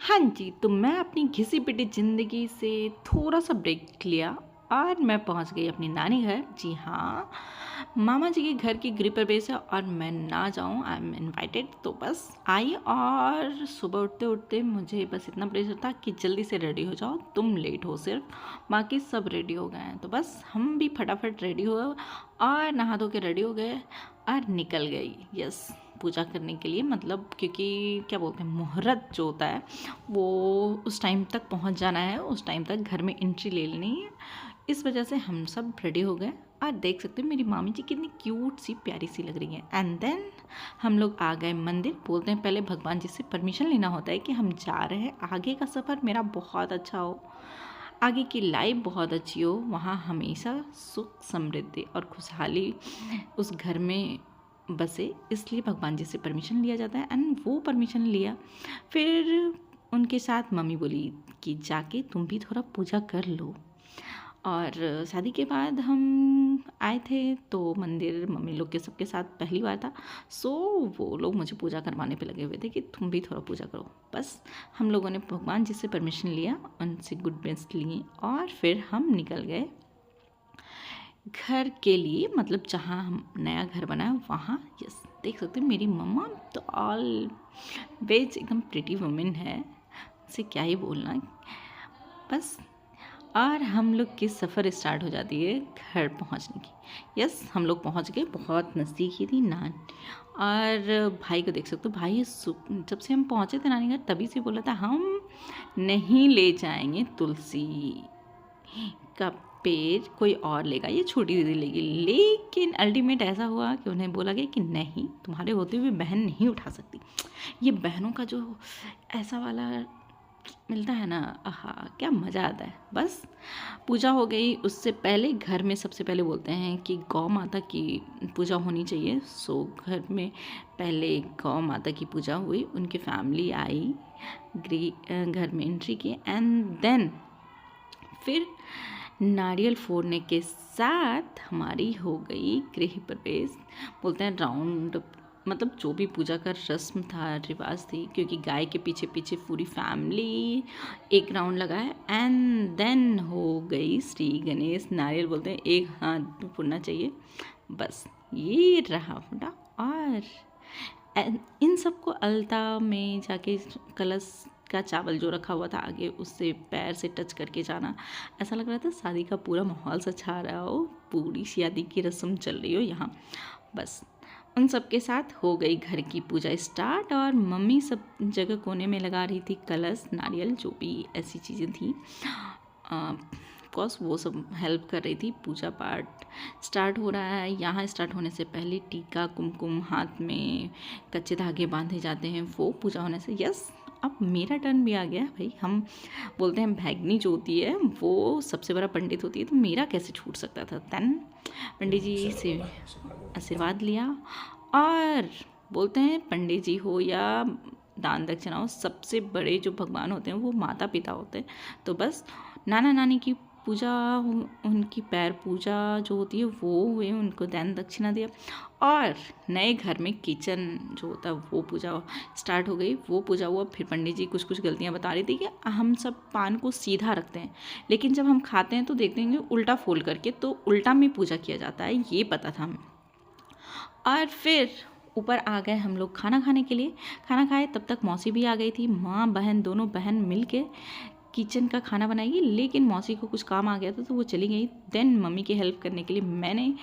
हाँ जी, तो मैं अपनी घिसी-पिटी ज़िंदगी से थोड़ा-सा ब्रेक लिया और मैं पहुँच गई अपनी नानी घर। जी हाँ, मामा जी के घर की गृह प्रवेश है और मैं ना जाऊँ, आई एम इनवाइटेड। तो बस आई और सुबह उठते-उठते मुझे बस इतना प्रेशर था कि जल्दी से रेडी हो जाओ, तुम लेट हो सिर्फ, बाकी सब रेडी हो गए हैं। तो बस हम भी फटाफट रेडी हुए और नहा धो के रेडी हो गए और निकल गई। यस, पूजा करने के लिए, मतलब क्योंकि क्या बोलते हैं, मुहूर्त जो होता है वो उस टाइम तक पहुंच जाना है, उस टाइम तक घर में एंट्री ले लेनी है। इस वजह से हम सब रेडी हो गए और देख सकते हो मेरी मामी जी कितनी क्यूट सी प्यारी सी लग रही हैं। एंड देन हम लोग आ गए मंदिर। बोलते हैं पहले भगवान जी से परमिशन लेना होता है कि हम जा रहे हैं, आगे का सफ़र मेरा बहुत अच्छा हो, आगे की लाइफ बहुत अच्छी हो, वहाँ हमेशा सुख समृद्धि और खुशहाली उस घर में बसे, इसलिए भगवान जी से परमिशन लिया जाता है। एंड वो परमिशन लिया, फिर उनके साथ मम्मी बोली कि जाके तुम भी थोड़ा पूजा कर लो। और शादी के बाद हम आए थे तो मंदिर मम्मी लोग के सबके साथ पहली बार था। सो वो लोग मुझे पूजा करवाने पे लगे हुए थे कि तुम भी थोड़ा पूजा करो। बस हम लोगों ने भगवान जी से परमिशन लिया, उनसे गुड विश ली और फिर हम निकल गए घर के लिए, मतलब जहाँ हम नया घर बना है वहाँ। यस, देख सकते हैं मेरी मम्मा तो ऑल वेज एकदम प्रिटी वुमेन है, से क्या ही बोलना। बस, और हम लोग की सफ़र स्टार्ट हो जाती है घर पहुंचने की। यस, हम लोग पहुंच गए, बहुत नज़दीक ही थी नान। और भाई को देख सकते हो, भाई जब से हम पहुंचे थे नानी घर तभी से बोला था हम नहीं ले जाएंगे तुलसी का पेड़, कोई और लेगा, ये छोटी दीदी लेगी। लेकिन अल्टीमेट ऐसा हुआ कि उन्हें बोला गया कि नहीं, तुम्हारे होते हुए बहन नहीं उठा सकती। ये बहनों का जो ऐसा वाला मिलता है ना, आहा क्या मज़ा आता है। बस पूजा हो गई, उससे पहले घर में सबसे पहले बोलते हैं कि गौ माता की पूजा होनी चाहिए। सो घर में पहले गौ माता की पूजा हुई, उनकी फैमिली आई, घर में एंट्री की एंड देन फिर नारियल फोड़ने के साथ हमारी हो गई गृह प्रवेश। बोलते हैं राउंड, मतलब जो भी पूजा का रस्म था, रिवाज थी, क्योंकि गाय के पीछे पीछे पूरी फैमिली एक राउंड लगाए एंड देन हो गई श्री गणेश। नारियल बोलते हैं एक हाथ फोड़ना चाहिए। बस ये रहा फटा। और इन सबको अलता में जाके कलश का चावल जो रखा हुआ था आगे, उससे पैर से टच करके जाना, ऐसा लग रहा था शादी का पूरा माहौल सा छा रहा हो, पूरी शादी की रस्म चल रही हो यहाँ। बस उन सब के साथ हो गई घर की पूजा स्टार्ट और मम्मी सब जगह कोने में लगा रही थी कलश, नारियल, जो भी ऐसी चीज़ें थी। कोर्स वो सब हेल्प कर रही थी। पूजा पाठ स्टार्ट हो रहा है। यहाँ स्टार्ट होने से पहले टीका, कुमकुम, हाथ में कच्चे धागे बांधे जाते हैं, वो पूजा होने से। यस, अब मेरा टर्न भी आ गया भाई। हम बोलते हैं भैगनी जो होती है वो सबसे बड़ा पंडित होती है, तो मेरा कैसे छूट सकता था। देन पंडित जी से आशीर्वाद लिया और बोलते हैं पंडित जी हो या दान दक्षिणा हो, सबसे बड़े जो भगवान होते हैं वो माता पिता होते हैं। तो बस नाना नानी की पूजा, उनकी पैर पूजा जो होती है वो हुए, उनको दान दक्षिणा दिया और नए घर में किचन जो होता है वो पूजा स्टार्ट हो गई। वो पूजा हुआ, फिर पंडित जी कुछ कुछ गलतियाँ बता रही थी कि हम सब पान को सीधा रखते हैं, लेकिन जब हम खाते हैं तो देखते हैं कि उल्टा फोल्ड करके, तो उल्टा में पूजा किया जाता है, ये पता था हमें। और फिर ऊपर आ गए हम लोग खाना खाने के लिए। खाना खाए तब तक मौसी भी आ गई थी। माँ बहन दोनों बहन मिल के किचन का खाना बनाएगी, लेकिन मौसी को कुछ काम आ गया था तो वो चली गई। देन मम्मी की हेल्प करने के लिए मैंने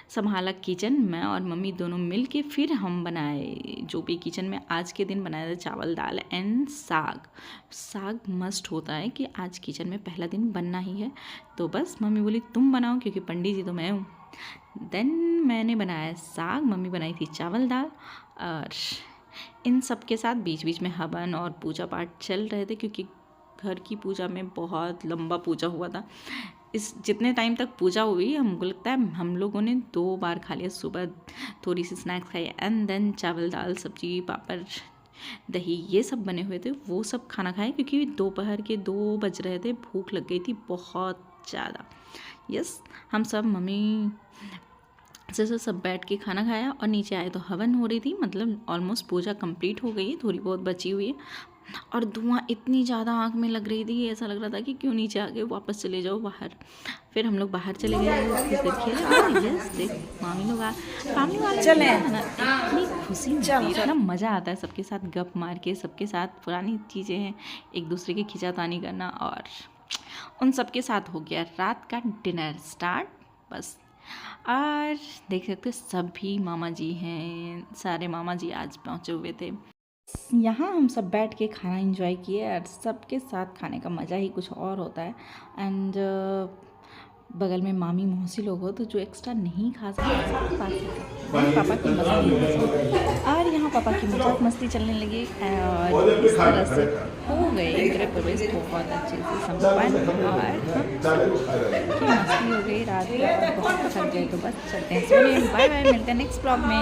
संभाला किचन। मैं और मम्मी दोनों मिल के फिर हम बनाए जो भी किचन में आज के दिन बनाया था, चावल दाल एंड साग। साग मस्ट होता है कि आज किचन में पहला दिन बनना ही है। तो बस मम्मी बोली तुम बनाओ, क्योंकि पंडित जी तो मैं हूँ। देन मैंने बनाया साग, मम्मी बनाई थी चावल दाल। और इन सब के साथ बीच बीच में हवन और पूजा पाठ चल रहे थे, क्योंकि घर की पूजा में बहुत लंबा पूजा हुआ था। इस जितने टाइम तक पूजा हुई हमको लगता है हम लोगों ने 2 बार खा लिया। सुबह थोड़ी सी स्नैक्स खाई एंड देन चावल दाल सब्जी पापड़ दही ये सब बने हुए थे, वो सब खाना खाए, क्योंकि दोपहर के 2 बज रहे थे, भूख लग गई थी बहुत ज़्यादा। यस, हम सब मम्मी से सब बैठ के खाना खाया और नीचे आए तो हवन हो रही थी, मतलब ऑलमोस्ट पूजा कंप्लीट हो गई है, थोड़ी बहुत बची हुई है। और धुआं इतनी ज़्यादा आँख में लग रही थी, ऐसा लग रहा था कि क्यों नीचे आ गए, वापस चले जाओ बाहर। फिर हम लोग बाहर चले गए, कुछ देर खेले और यस देख मामी लोग फैमिली वाले चले हैं ना, इतनी खुशी मिलती है, इतना मज़ा आता है सबके साथ गप मार के, सबके साथ पुरानी चीज़ें हैं एक दूसरे की खींचातानी करना। और उन सब के साथ हो गया रात का डिनर स्टार्ट बस। और देख सकते सभी मामा जी हैं, सारे मामा जी आज पहुँचे हुए थे। यहाँ हम सब बैठ के खाना एंजॉय किए और सबके साथ खाने का मज़ा ही कुछ और होता है। एंड बगल में मामी मौसी लोग हो तो जो एक्स्ट्रा नहीं खा सकते पापा की मस्ती, और यहाँ पापा की मजाक मस्ती चलने लगी और इस तरह से हो गए गृह प्रवेश बहुत अच्छे से संपन्न। और मस्ती हो गई रात में, बहुत थक गए तो बस चलते हैं सोने। बाय बाय, मिलते हैं नेक्स्ट ब्लॉग में।